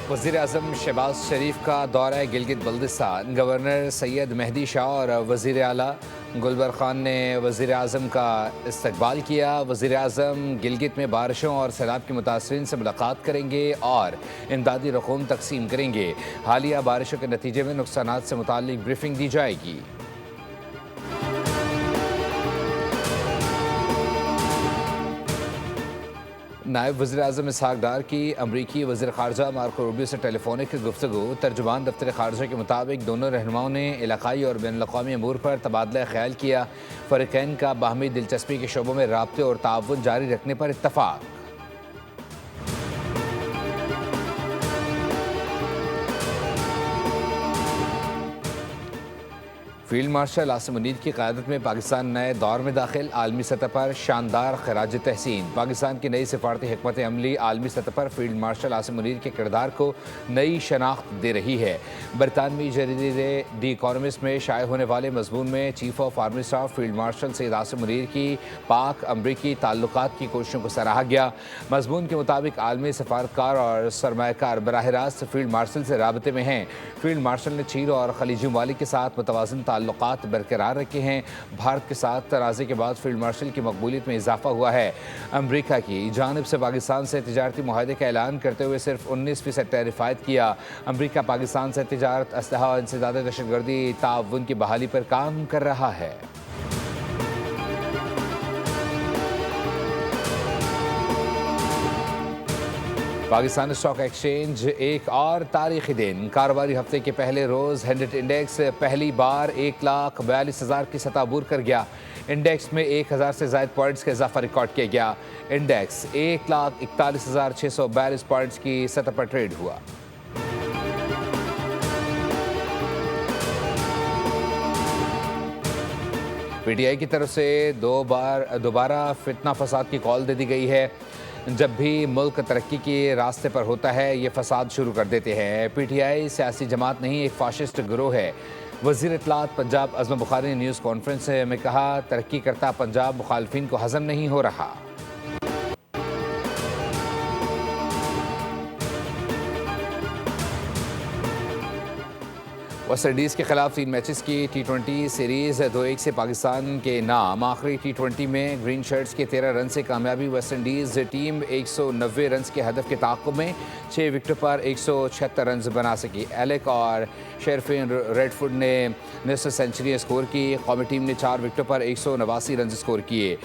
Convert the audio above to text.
वज़ीर-ए-आज़म शहबाज शरीफ का दौरा गिलगित बल्तिस्तान। गवर्नर सैयद मेहदी शाह और वज़ीर आला गुलबर खान ने वज़ीर-ए-आज़म का इस्तकबाल किया। वज़ीर-ए-आज़म गिलगित में बारिशों और सैलाब के मुतासरीन से मुलाकात करेंगे और इमदादी रकूम तकसीम करेंगे। हालिया बारिशों के नतीजे में नुकसानात से मुताल्लिक ब्रीफिंग दी जाएगी। नायब वज़ीर-ए-आज़म इसहाक डार की अमरीकी वज़ीर ख़ारजा मार्को रूबियो से टेलीफोनिक गुफ्तगू। तर्जुमान दफ्तर ख़ारजा के मुताबिक दोनों रहनुमाओं ने इलाक़ाई और बैनुल-अक़वामी अमूर पर तबादला ख़याल किया। फ़रीक़ैन का बाहमी दिलचस्पी के शोबों में राब्ते और ताउन जारी रखने पर इत्तफ़ाक़। फील्ड मार्शल आसिम मुनीर की क़यादत में पाकिस्तान नए दौर में दाखिल। आलमी सतह पर शानदार खराज तहसीन। पाकिस्तान की नई सिफारती हिकमत अमली आलमी सतह पर फील्ड मार्शल आसिम मुनीर के किरदार को नई शनाख्त दे रही है। बरतानवी जरीदे दी इकॉनमिस्ट में शाये होने वाले मजमून में chief of army staff field marshal Syed Asim Munir की पाक अमरीकी ताल्लुकात की कोशिशों को सराहा गया। मजमून के मुताबिक आलमी सफारतकार और सरमायाकार बराह रास्त फील्ड मार्शल से राबते में हैं। फील्ड मार्शल ने चीन और खलीजी ममालिक के साथ मुतवाज़िन ताल्लुकात बरकरार रखे हैं। भारत के साथ तनाज़े के बाद फील्ड मार्शल की मकबूलियत में इजाफा हुआ है। अमरीका की जानिब से पाकिस्तान से तिजारती मुआहदे का ऐलान करते हुए सिर्फ 19% टैरिफ आयद किया। अमरीका पाकिस्तान से तिजारत, असलहा और इंसदाद दहशतगर्दी ताउन की बहाली पर काम कर रहा है। पाकिस्तान स्टॉक एक्सचेंज एक और तारीखी दिन। कारोबारी हफ्ते के पहले रोज़ हेंडेट इंडेक्स पहली बार 1,42,000 की सतह अबूर कर गया। इंडेक्स में 1,000 से ज़ायद पॉइंट्स का इजाफा रिकॉर्ड किया गया। इंडेक्स 1,41,642 पॉइंट्स की सतह पर ट्रेड हुआ। पीटीआई की तरफ से दोबारा फितना फसाद की कॉल दे दी गई है। जब भी मुल्क तरक्की के रास्ते पर होता है ये फसाद शुरू कर देते हैं। पीटीआई सियासी जमात नहीं, एक फाशिस्ट गिरोह है। वज़ीर इत्तलात पंजाब अज़म बुखारी ने न्यूज़ कॉन्फ्रेंस में कहा, तरक्की करता पंजाब मुखालफिन को हज़म नहीं हो रहा। वेस्ट इंडीज़ के खिलाफ 3 मैचेस की T20 सीरीज़ 2-1 से पाकिस्तान के नाम। आखिरी T20 में ग्रीन शर्ट्स के 13 रन से कामयाबी। वेस्ट इंडीज़ टीम 190 रन के हदफ के ताक़ुब में 6 विकेटों पर 176 रन बना सकी। एलेक और शेरफिन रेडफुड ने निसफ सेंचुरी स्कोर की। कौमी टीम ने 4 विकेटों पर 189 रन स्कोर किए।